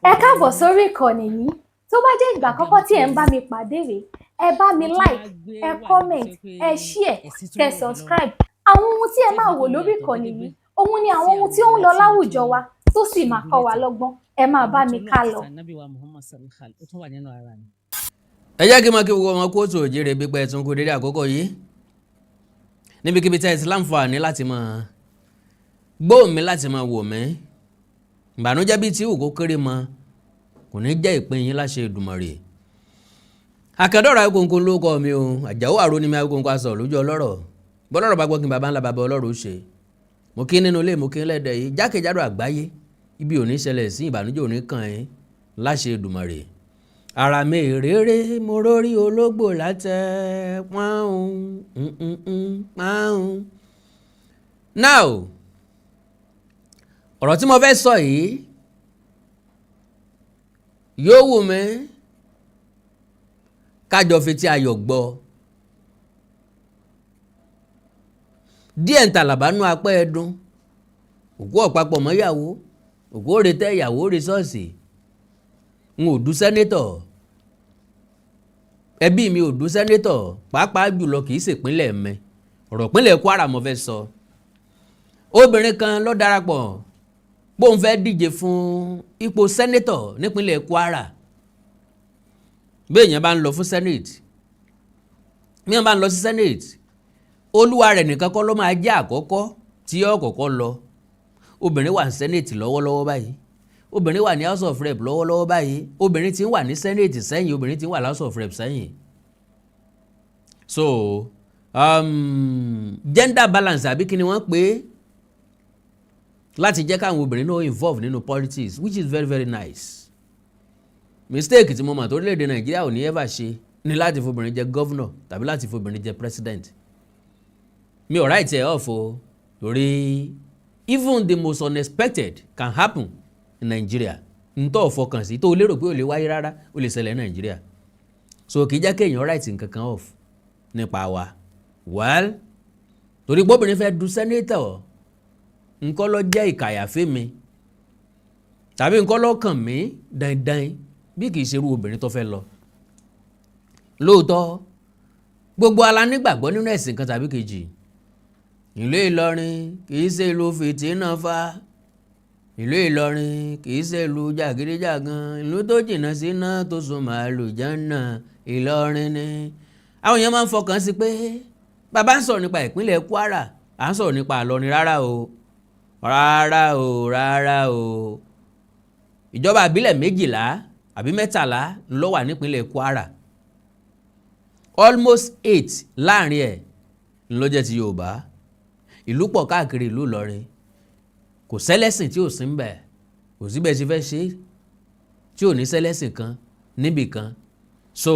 Ẹ káàbọ̀ sórí ìkànnì yìí. Tó bá jẹ́ ìgbà àkọ́kọ́ tí ẹ̀ ń bá mi pàdé rèé, ẹ bá mi like, ẹ comment, ẹ share, kẹ́ subscribe. Àwọn ohun tí ẹ máa wò lórí ìkànnì yìí, òun ni àwọn ohun tí ó ń lọ láwùjọ wa tó sì máa kọ́ wa lọ́gbọ́n. Ẹ máa bá mi ká lọ. Ẹ jẹ́ kí n máa kí gbogbo ọmọ kóòtù òjèrè bí pẹ́ tún kú dédé àkókò yìí. Níbikíbi tí ẹ ti láǹfààní láti máa gbóhùn mi láti máa wò mí. Ìbànújẹ́ bíi tí ìwò kó kéré mọ kò ní jẹ́ ìpín yín láṣẹ Èdùmàrè. Akẹ́dọ̀rọ̀ Ayékòǹkò ló kọ́ mi o, Àjàó Àrò ni mi Ayékòǹkò aṣọ lójú ọlọ́rọ̀. Bọ́lọ́rọ̀ bá gbọ́ kí n bàbá ńlá bàbá ọlọ́rọ̀ ó ṣe. Mo kí nínú ilé mo kí lẹ́dẹ̀ yìí jákèjádò àgbáyé ibi ò ní ṣẹlẹ̀ sí ìbànújẹ́ ò ní kàn yín láṣẹ Èdùmàrè. Ara mi rere mo rórí ológbò látẹ̀ pọ́n. Now ọ̀rọ̀ tí mo fẹ́ sọ yìí yóò wù mí kájọ fetí ayọ̀ gbọ́. Díẹ̀ ń tàlàbánú apẹ́ ẹdun òkú ọ̀pápọ̀ mọ́yàwó òkú òre tẹ́ ìyàwó rẹ̀ ṣọ́ọ̀ṣì n ò dú sẹ́nétọ̀ ẹbí mi ò dú sẹ́nétọ̀ pàápàá jùlọ kì í ṣèpínlẹ̀ mi ọ̀rọ̀ ìpínlẹ̀ Kwara mo fẹ́ sọ. Obìnrin kan ló darapọ̀ bóun fẹ́ díje fún ipò sẹ́nétọ̀ nípínlẹ̀ Kwara. Bí èèyàn bá ń lọ fún senate bí èèyàn bá ń lọ sí senate olúwa rẹ̀ nìkan kọ́ ló máa jẹ́ àkọ́kọ́ tí yóò kọ́kọ́ lọ. Obìnrin wà ní senate lọ́wọ́lọ́wọ́ báyìí, obìnrin wà ní house of rep lọ́wọ́lọ́wọ́ báyìí, obìnrin tí ń wà ní senate sẹ́yìn, obìnrin tí ń wà ní house of rep sẹ́yìn. So gender balance àbí kí ni wọ́n pè é láti jẹ́ káwọn obìnrin náà involve nínú politics, which is very very nice. Mistake tí mo mọ̀ tó orílẹ̀-èdè Nàìjíríà ò ní ever ṣe ni láti fobìnrin jẹ governor tàbí láti fobìnrin jẹ president. Mi ò right ẹ̀ off o torí even the most unexpected can happen in Nigeria. N tó fọkàn sí tó lérò pé ó lè wáyé rárá ó lè ṣẹlẹ̀ ní Nàìjíríà. So kì í jẹ́ kéèyàn right nǹkan kan off nípa wa. Well torí pé obìnrin fẹ́ du senator nǹkan ló jẹ́ ìkàyàfé mi tàbí nǹkan ló kàn mí dandan bí kìí ṣerú obìnrin tó fẹ́ lọ. Lóòótọ́ gbogbo ala nígbàgbọ́ nínú ẹ̀sìn kan tàbí kejì. Ìlú Ìlọrin kìí ṣe ìlú fìtínà fa, ìlú Ìlọrin kìí ṣe ìlú jàgídíjàgan, ìlú tó jìnnà síná tó sùn màálù jánà Ìlọrin ni. Àwọn èèyàn máa ń fọkàn sí pé bàbá ń sọ̀rọ̀ nípa ìpínlẹ̀ Kwara à ń sọ̀rọ̀ nípa Ìlọrin rárá o. Rárá o. Ìjọba àbílẹ̀ 12 àbí 13 ló wà nípínlẹ̀ Kwara. Almost 8 láàrin ẹ̀ ló jẹ́ ti Yorùbá. Ìlú pọ̀ káàkiri ìlú Ìlọrin. Kò sẹ́lẹ́sìn tí ò sí ńbẹ̀. Kò síbẹ̀ ṣe fẹ́ ṣe tí ò ní sẹ́lẹ́sìn kan níbì kan. So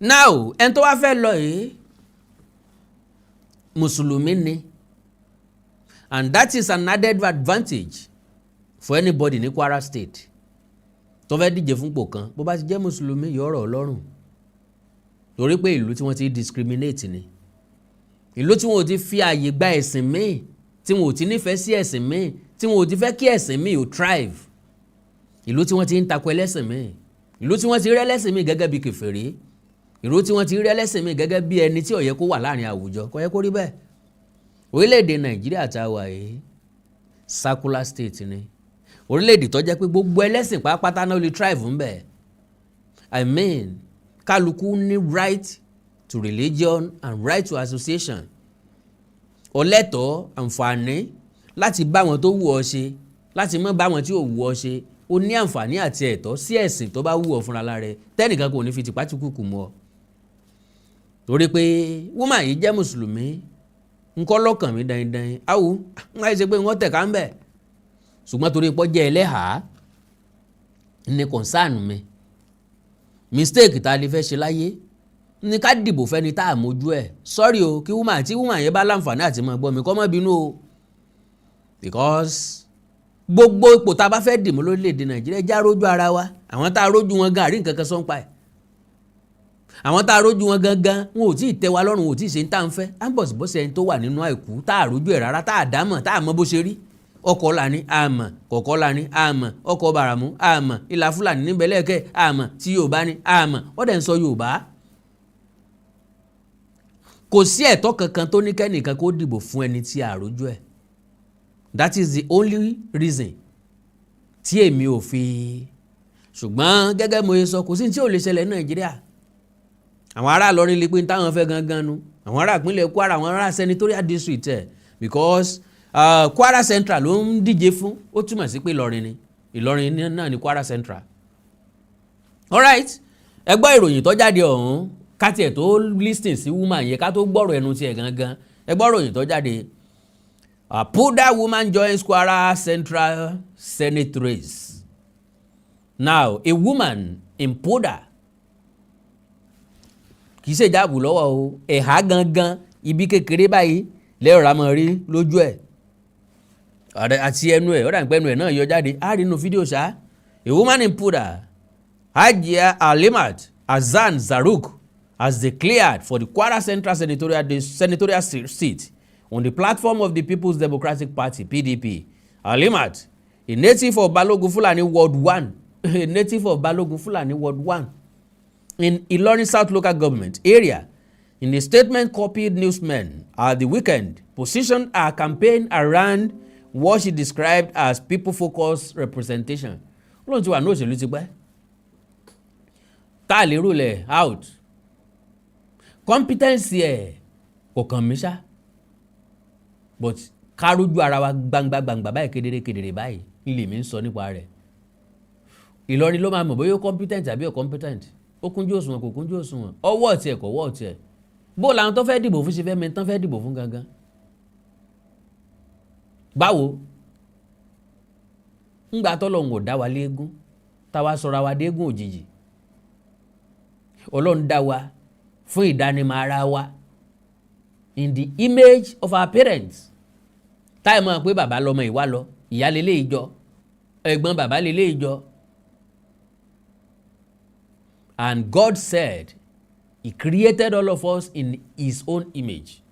now ẹni tó wá fẹ́ lọ yìí Mùsùlùmí ni. And that is an added advantage for anybody ní Kwara State tó fẹ́ díje fún ipò kan bó bá ti jẹ́ Mùsùlùmí yóò rọ̀ Ọlọ́run torí pé ìlú tí wọ́n ti discriminate ni, ìlú tí wọ́n ò ti fi àyè gba ẹ̀sìn míì, tí wọ́n ò ti nífẹ̀ẹ́ sí ẹ̀sìn míì, tí wọ́n ò ti fẹ́ kí ẹ̀sìn míì ò thrive, ìlú tí wọ́n ti ń takò ẹlẹ́sìn míì, ìlú tí wọ́n ti rí ẹlẹ́sìn míì gẹ́gẹ́ bí kèfèrí, ìlú tí wọ́n ti rí ẹlẹ́sìn míì gẹ́gẹ́ bí ẹni tí ò yẹ kó wà láàrin àwùjọ, kò yẹ kó rí bẹ́ẹ̀. Orílẹ̀-èdè Nàìjíríà tá a wà yìí secular state ni, orílẹ̀-èdè tó jẹ́ pé gbogbo ẹlẹ́sìn pátápátá náà lè thrive ń bẹ̀. I mean kálukú ní right to religion and right to association. Ó lẹ́tọ̀ọ́ àǹfààní láti bá wọn tó wù ọ́ ṣe, láti má bá wọn tí ò wù ọ́ ṣe. Ó ní àǹfààní àti ẹ̀tọ́ sí ẹ̀sìn tó bá wù ọ́ fúnra lára rẹ̀ tẹ́nìkan kò ní fi tìpátìkùkù mọ́ ọ. Torí pé woman yìí jẹ́ Mùsùlùmí nǹkan lọ́kàn mi dandan awo wọ́n á ṣe pé wọ́n tẹ̀ka ń bẹ̀ ṣùgbọ́n torí pọ́ jẹ́ ẹlẹ́hàá ní concern mi. Mistake tá a lè fẹ́ ṣe láyé ní ká dìbò fẹ́ni tá a mójú ẹ̀. Sorry o kí woman yẹn bá láǹfààní àti máa gbọ́ mi kọ́ mọ́ bínú o, because gbogbo ipò tá a bá fẹ́ dìmú lórílẹ̀‐èdè Nàìjíríà já rójú ara wa. Àwọn tá a rójú wọn gan àrí nǹkan kan sọ́npa ẹ̀, àwọn tá a rójú wọn gangan wọn ò tí ì tẹ́ wa lọ́rùn, wọn ò tí ì ṣe ń tá ń fẹ́. À ń bọ̀ sí bọ́sẹ̀ ẹni tó wà nínú àìkú tá a rójú ẹ̀ rárá, tá a dámọ̀ tá a mọ bó ṣe rí, ọkọ̀ lani àmọ́ kọ̀kọ́ lani àmọ́ ọkọ̀ bàràmú àmọ́ ìlà fúlàní níbẹ̀ lẹ́ẹ̀kẹ́ àmọ́ tí yorùbá ni àmọ́ wọ́n dẹ̀ ń sọ yorùbá. kò sí ẹ̀tọ́ kankan tó ní kẹ́nìkan kó dìbò fún ẹni tí àrójú ẹ̀. that is the only reason tí èmi ò fi. ṣùgbọ́n gẹ́gẹ́ mo ṣe sọ kò sí tí ò lè ṣẹlẹ̀ ní nàìjíríà. àwọn ará Ìlọrin lè pé ní táwọn fẹ́ gangan nu àwọn ará ìpínlẹ̀ Kwara àwọn ará senatorial district ẹ̀ because Kwara Central ló ń díje fún ó túmọ̀ sí pé Ìlọrin náà ni Kwara Central. alright ẹ gbọ́ ìròyìn tó jáde ọ̀hún ká tiẹ̀ tó listing sí woman yẹn ká tó gbọ́rọ̀ ẹnu tiẹ̀ gangan ẹ gbọ́ ìròyìn tó jáde. Puda woman joins Kwara Central Senate race. Now a woman in Puda kì í ṣe ìjáàbù lọ́wọ́ o ẹ̀há gangan ibi kékeré báyìí lẹ́rọ̀ ramọ̀ rí lójú ẹ̀ àti ẹnu ẹ̀ ọ̀dà ìpẹ́nu ẹ̀ náà yọ jáde á rí inú fídíò ṣá. A woman in Puda, Hajia Alimat Azan Zaruk, has declared for the Kwara Central senatorial seat on the platform of the People's Democratic Party (PDP). Alimat, a native of Balogun Fulani Ward 1, a native of Balogun Fulani Ward 1 in Ilorin South Local Government area, in a statement copied newsmen at the weekend, positioned her campaign around what she described as people-focused representation. Olóhùn ti wà ní òṣèlú ti pẹ́. Tá a lè rule out. Competence ẹ̀ kò kàn mí ṣá. But ká rójú ara wa gbangba báyìí kedere báyìí ilé mi ń sọ nípa rẹ̀. Ìlọrin ló máa mọ̀ bóyá ó competent àbí ó competent. Ó kúnjú òṣùwọ̀n kò kúnjú òṣùwọ̀n. Ọwọ́ ọ̀tí ẹ̀ kò wọ́ ọ̀tí ẹ̀. Bó làwọn tó fẹ́ dìbò fún ṣe fẹ́ mẹ́ni tán fẹ́ dìbò fún gangan. Báwo? Ńgbà tọ́lọ́run ò dá wa léegun táwa sọra wa déégún òjijì. Ọlọ́run dá wa fún ìdánimọ̀ ara wa in the image of our parents. Táì mọ̀ pé bàbá lọmọ ìwá lọ ìyá lélẹ̀ ìjọ ẹ̀gbọ́n bàbá lélẹ̀ ìjọ. And God said He created all of us in His own image.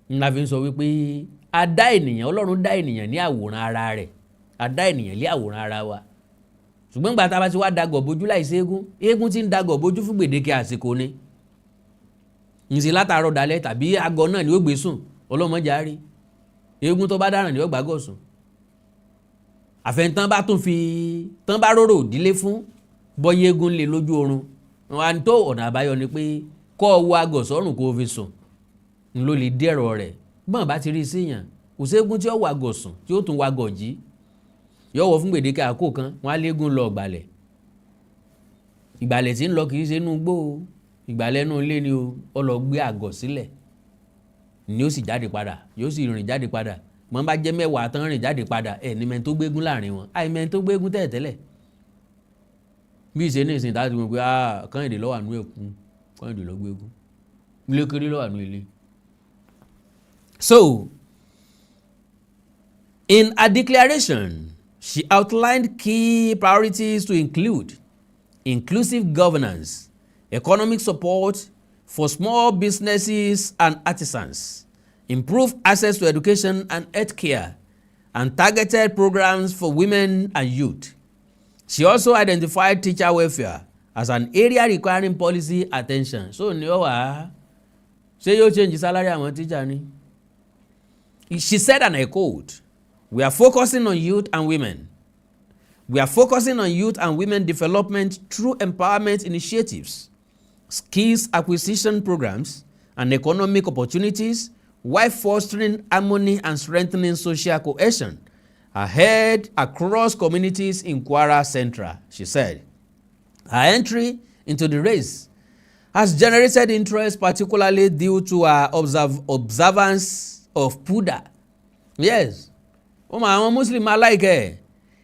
Ńlá fi ń sọ wípé a dá ènìyàn Ọlọ́run dá ènìyàn ní àwòrán ara rẹ̀ a dá ènìyàn ní àwòrán ara wa. Ṣùgbọ́n gbà tá a bá ti wá dagọ̀ bójú láìsí eégún tí ń dagọ̀ bójú fún gbèdéke àsìkò ni. Ǹsí látàárọ̀ dalẹ̀ tàbí agọ náà ni ó gbé sùn ọlọ́mọdé á rí. Eégún tó bá dáràn ni ó gbàgọ̀ sùn. Àfẹnitán bá tún fi tán bá róró ìdílé fún bọ́yé eégún lé lójú oorun. Wọn á tó ọ̀nà àbáyọ ni pé kọ́ ọ wọ agọ̀ sọ́rùn kó o fi sùn. N ló lè dẹ̀rọ̀ rẹ̀. Bọ́n bá ti rí síyàn kò ségun tí ó wọ agọ̀ sùn tí ó tún wọ agọ̀ jí. Yọ̀wọ̀ fún gbèdéke àkókò kan wọ́n á léegun lọ ìgbàlẹ̀. Ìgbàlẹ̀ tí ń lọ kì í ṣe inú igbó o. Ìgbàlẹ̀ inú ilé ni o. Ó lọ gbé àgọ̀ sílẹ̀ ni ó sì jáde padà yóò sì rìn jáde padà. Mọ́ bá jẹ́ mẹ́wàá tán rìn jáde padà ẹ̀ ní mẹ́ni tó gbégún láàrin wọn. Àìmẹ́ni tó gbégún tẹ́lẹ̀. Bí ìṣe ní ìsìn táti mọ̀ pé Kẹ́hìndé ló wà nínú ẹ̀kún Kẹ́hìndé ló gbégún. Ilé kéré ló wà nínú ilé. So, in a declaration, she outlined key priorities to include inclusive governance, economic support for small businesses and artisans, improved access to education and health care, and targeted programs for women and youth. She also identified teacher welfare as an area requiring policy attention. So, ní ó wà ṣé yóò change salary àwọn teacher ni? She said, and I quote, "We are focusing on youth and women. We are focusing on youth and women development through empowerment initiatives, skills acquisition programs, and economic opportunities, while fostering harmony and strengthening social cohesion ahead across communities in Kwara Central," she said. Her entry into the race has generated interest, particularly due to her observance of Puda. Yes, àwọn Muslim alike, a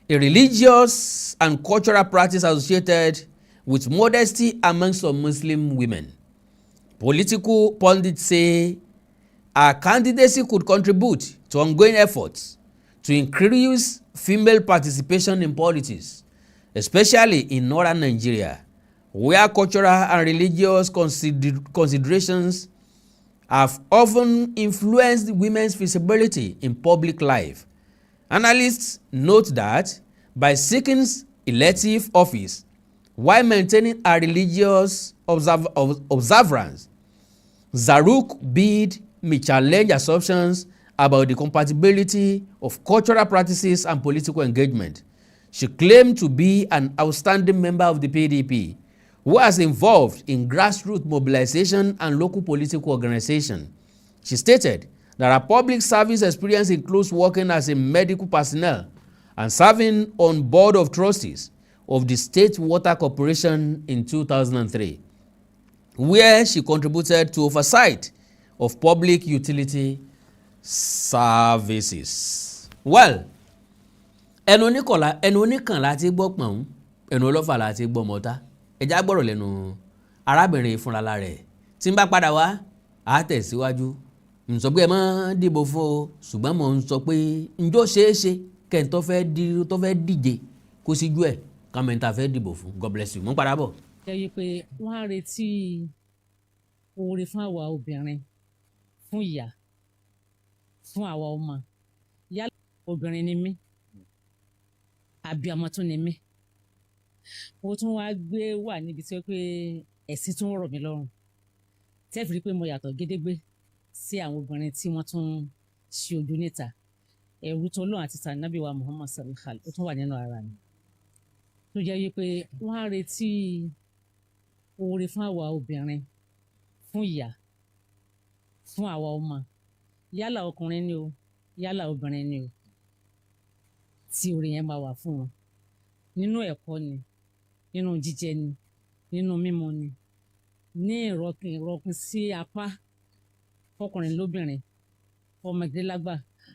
religious and cultural practice associated with modesty among some Muslim women. Political pundits say our candidacy could contribute to ongoing efforts to increase female participation in politics, especially in northern Nigeria, where cultural and religious considerations have often influenced women's visibility in public life. Analysts note that by seeking elective office while maintaining a religious observance, Zaruk bid may challenge assumptions about the compatibility of cultural practices and political engagement. She claimed to be an outstanding member of the PDP who was involved in grassroots mobilization and local political organization. She stated that her public service experience includes working as a medical personnel and serving on board of trustees of the State Water Corporation in 2003, where she contributed to oversight of public utility services. Well, ẹnu oníkan láti gbọ́ pọ̀n, ẹnu ọlọ́fà láti gbọ́ mọ́ta. Ẹja gbọ́rọ̀ lẹ́nu arábìnrin fúnra rẹ̀. Tí ń bá padà wá, á tẹ̀síwájú. N sọ pé ẹ má dìbò fún o, ṣùgbọ́n mo ń sọ pé ǹjọ́ ṣeéṣe kẹ́ni tó fẹ́ díje kó síjú ẹ̀ kọ́mẹ́ntà fẹ́ dìbò fún. God bless you. Mo ń padà bọ̀. Jẹ́ wípé wọ́n á retí oore fún àwa obìnrin, fún ìyá, fún àwa ọmọ. Yálà obìnrin ni mí, abiyamọ tún ni mí. Mo tún wá gbé wà níbi tí ó pé ẹ̀sìn tún rọ̀ mí lọ́rùn. Tẹ́ fi rí pé mo yàtọ̀ gédégbé sí àwọn obìnrin tí wọ́n tún ṣe ojú níta. Ẹ̀rù tó lọ́run àti tànàbí wa Muhammad sallallahu alaihi wasallam ó tún wà nínú ara mi. Tó jẹ́ wípé wọ́n á retí oore fún àwa obìnrin, fún ìyá, fún àwa ọmọ. Yálà ọkùnrin ni o, yálà obìnrin ni o. Tí oore yẹn máa wà fún wọn. Nínú ẹ̀kọ́ ni, nínú jíjẹ ni, nínú mímu ni, ní ìrọ̀kìn sí apá fọkùnrin lóbìnrin, ọmọdé lágbà.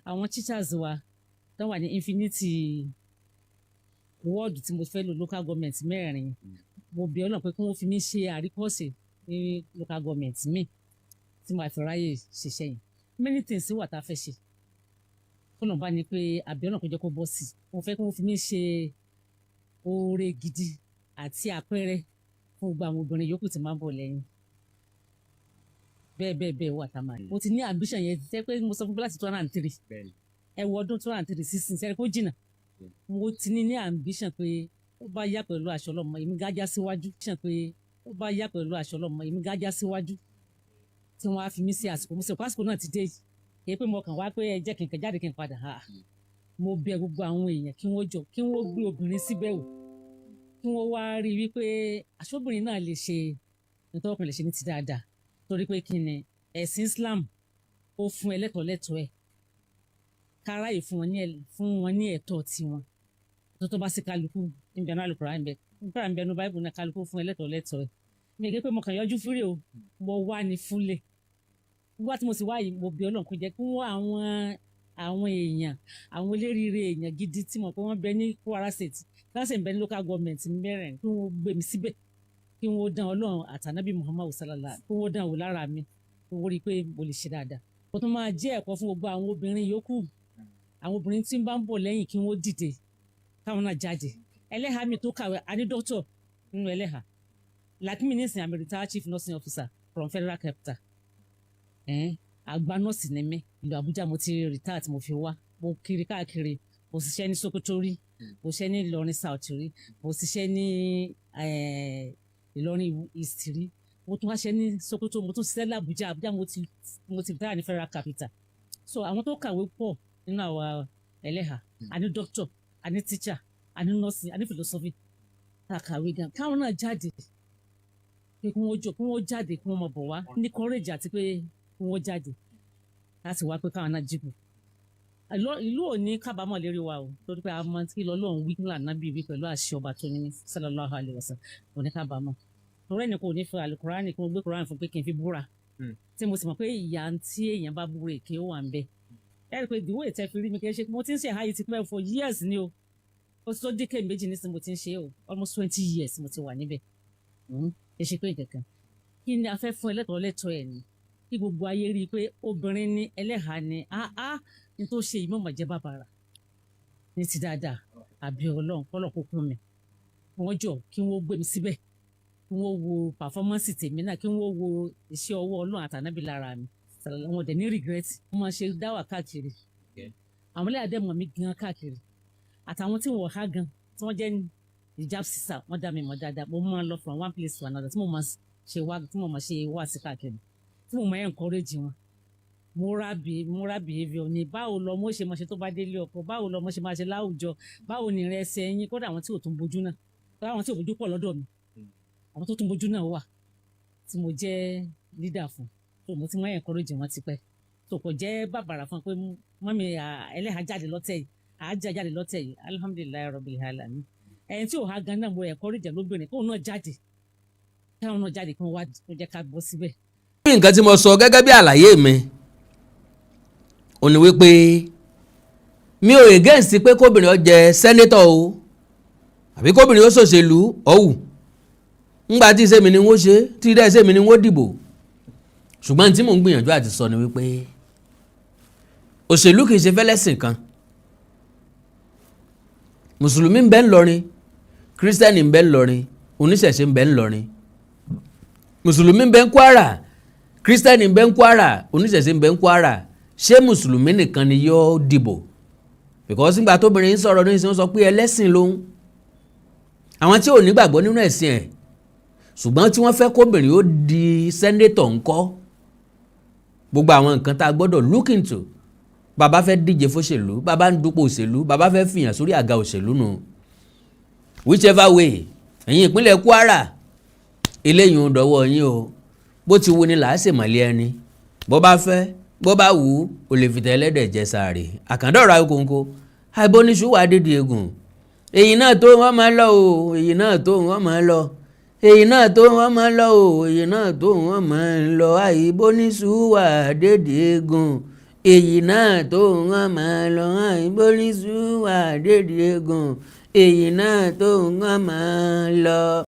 Àwọn teachers wa tó wà ní infinity ward tí mo fẹ́ lò local government mẹ́rin, mo bẹ̀ Ọlọ́run pé kí wọ́n fi mí ṣe àríkọ́ṣe ní local government mi tí màá fi ráyè ṣiṣẹ́ yìí. Many things wà tá a fẹ́ ṣe. Kọ́nà bá ní pé àbí Ọlọ́run kò jẹ́ kó bọ́ sí. Mo fẹ́ kí wọ́n fi mí ṣe oore gidi àti àpẹẹrẹ fún gbogbo àwọn obìnrin yòókù tí máa ń bọ̀ lẹ́yìn. Bẹ́ẹ̀ wà tá a máa rí. Mo ti ní ambition yẹn tẹ́ pé mo sọ fún láti 2003. Ẹ wo ọdún 2003 sísìn sẹ́ni kó jìnnà. Mo ti ní ambition pé ó bá yá pẹ̀lú aṣọ ọlọ́mọ èmi gájá síwájú. Pé ó bá yá pẹ̀lú aṣọ ọlọ́mọ èmi gájá síwájú. Tí wọ́n á fi mí sí àsìkò. Mo sọ pé àsìkò náà ti dé. Kì í pé mo kàn wá pé ẹ jẹ́ kí n kàn jáde kí n padà. Mo bẹ̀ gbogbo àwọn èèyàn kí wọ́n jọ kí wọ́n gbé obìnrin síbẹ̀ wò. Kí wọ́n wá rí wípé aṣọ́bìnrin náà lè ṣe nítorí ọkùnrin lè ṣe ní ti dáadáa. Torí pé kí ni ẹ̀sìn Islam ó fún ẹlẹ́tọ̀ọ́ ẹ̀. Káráyè fún wọn ní ẹ̀tọ́ tiwọn. Tó bá sí kálukú níbi àná àlùkùránì ń bẹ. Nígbà ń bẹ ní Báíbù náà kálukú fún ẹlẹ́tọ̀ọ́ ẹ̀. Mi ò gé pé mo kàn yọjú fúrè o, mo wá ní fúnlẹ̀. Nígbà tí mo sì wá yìí mo bẹ̀ Ọlọ́run kó jẹ́ kí wọ́n àwọn èèyàn, àwọn eléríire èèyàn gidi tí mo pé wọ́n bẹ ní Kwara State, láti ń bẹ ní local government mẹ́rin kí wọ́n gbé mi síbẹ̀. Kí wọ́n dán Ọlọ́run àtànábì Muhammad sallallahu kí wọ́n dán wò lára mi. Kí wọ́n rí i pé mo lè ṣe dáadáa. Ó tún máa jẹ́ ẹ̀kọ́ fún gbogbo àwọn obìnrin yòókù. Àwọn obìnrin tí ń bá ń bọ̀ lẹ́yìn kí wọ́n dìde. Káwọn náà jáde. Ẹlẹ́hàá mi tó kàwé, a ní dọ́tọ̀ nínú ẹlẹ́hàá. Like me nísìnyí, I'm a retired chief nursing officer from Federal Capital. Àgbà nọ́ọ̀sì ni mí. Ìlú Àbújá mo ti retire tí mo fi wá. Mo kiri káàkiri. Mo ṣiṣẹ́ ní Sokoto rí. Mo ṣiṣẹ́ ní Ìlọrin South rí. Mo ṣiṣẹ́ ní Ìlọrin East rí. Mo tún wá ṣiṣẹ́ ní Sokoto. Mo tún ṣiṣẹ́ ní Àbújá. Àbújá mo ti retire ní Federal Capital. So àwọn tó kàwé pọ̀ nínú àwa ẹlẹ́hàá. A ní doctor, a ní teacher, a ní nursing, a ní philosophy. Tá a kàwé gan. Káwọn náà jáde. Pé kí wọ́n jáde kí wọ́n máa bọ̀ wá. Ní courage àti pé kí wọ́n jáde. Láti wá pé káwọn náà jìbò. Ìlú ò ní kábàámọ̀ lérí wa o. Torí pé a mọ̀ kí lọ́lọ́run wí nílà náà bíi pẹ̀lú àṣẹ ọba tó ní sallallahu alaihi wasallam. Kò ní kábàámọ̀. Torí ẹni kò ní fi àlùkùránì kí wọ́n gbé kùránì fún pé kí n fi búra. Tí mo sì mọ̀ pé ìyá tí èèyàn bá búra èké ó wà ń bẹ. Ẹ rí i pé ìdíwọ́ ìtẹ́ fi rí mi kì í ṣe mo ti ń ṣe àyè ti pẹ́ for years ni o. Ó ti tó dékè méjì nísìnyí mo ti ń ṣe o. Almost 20 years mo ti wà níbẹ̀. Ẹ ṣe pé nǹkan. Kí ni a fẹ́ fún ẹlẹ́tọ̀ọ́ ẹ̀ ni? Kí gbogbo ayé rí i pé obìnrin ní ẹlẹ́hàá ni ní tó ṣe ìmọ̀ màjẹ́ bàbàrà ní ti dáadáa àbí Ọlọ́run kọ́lọ̀ kó kún mi. Wọ́n jọ kí wọ́n gbé mi síbẹ̀. Kí wọ́n wo pàfọ́mọ́nsì tèmi náà. Kí wọ́n wo iṣẹ́ ọwọ́ Ọlọ́run àtànábì lára mi. Wọn dẹ̀ ní regret. Wọ́n máa ṣe dáwà káàkiri. àwọn ẹlẹ́yà dẹ̀ mọ̀ mí gan káàkiri àtàwọn tí wọ́n há gan tí wọ́n jẹ́ hijab sisa wọ́n dá mi mọ̀ dáadáa mo máa ń lọ from one place to another tí mo máa ṣe wá sí káàkiri tí mo máa encourage wọn moral behaviour ni báwo lọ mo ṣe máa ṣe tó bá délé ọkọ báwo lọ mo ṣe máa ṣe láwùjọ báwo ni rẹ ṣe ẹyin kódà àwọn tí ò tún bójú náà àwọn tí ò bójú pọ̀ lọ́dọ̀ mi àwọn tó tún bójú náà wà tí mo jẹ́ leader fún tó mo ti máa encourage wọn tipẹ́ tó kò jẹ́ bàbàrà fún pé mọ́mi ẹlẹ́hàá jáde lọ́tẹ̀ yìí àájá jáde lọ́tẹ̀ yìí alhamdulilayi rabbil alamin ẹni tí ò há gan náà mo encourage lóbìnrin kóun náà jáde káwọn náà jáde kí wọ́n wá kó jẹ́ ká bọ́ síbẹ̀. nǹkan tí mo sọ gẹ́gẹ́ bí àlàyé mi ò ní wípé mi ò against pé kóbìnrin ó jẹ sẹ́nétọ̀ o àbí kóbìnrin ó ṣòṣèlú ọ̀wù ńgbà tí iṣẹ́ mi ni wọ́n ṣe tí ilé iṣẹ́ mi ni wọ́n dìbò ṣùgbọ́n tí mò ń gbìyànjú àti sọ ni wípé òṣèlú kì í ṣe fẹ́lẹ́sìn kan mùsùlùmí ń bẹ ńlọrin kírísítẹ́nì ń bẹ ńlọrin oníṣẹ̀ṣe ń bẹ ńlọrin mùsùlùmí ń bẹ ń Kwara kírísítẹ́nì ń bẹ ń Kwara oníṣẹ̀ṣe ń bẹ ń Kwara ṣé mùsùlùmí nìkan ni yóò dìbò because nígbà tóbìnrin ń sọ̀rọ̀ ní ìsìn sọ pé ẹlẹ́sìn lòun àwọn tí ò nígbàgbọ́ nínú ẹ̀sìn ẹ̀ ṣùgbọ́n tí wọ́n fẹ́ kóbìnrin ó di sẹ́nétọ̀ ńkọ́ gbogbo àwọn nǹkan tá a gbọ́dọ̀ look into bàbá fẹ́ díje fóṣèlú bàbá ń dupò òṣèlú bàbá fẹ́ fìyàn sórí àga òṣèlú nù whichever way ẹ̀yin ìpínlẹ̀ Kwara eléyìí ń dọ̀wọ́ yín o bó ti wù ní làásì mọ̀lẹ́ ẹni bó bá fẹ́ bó bá wù ú o lè fìtẹ́ ẹlẹ́dẹ̀ jẹ sàárè àkàndọ̀rọ̀ ayókòǹkò àìbóníṣù wà dédé egun èyí náà tó wọ́n máa lọ o èyí náà tó wọ́n máa lọ èyí náà tó wọ́n máa lọ o èyí náà tó wọ́n máa lọ àìbóníṣù wà dédé egun èyí náà tó wọ́n máa lọ àìbóníṣù wà dédé egun èyí náà tó wọ́n máa lọ.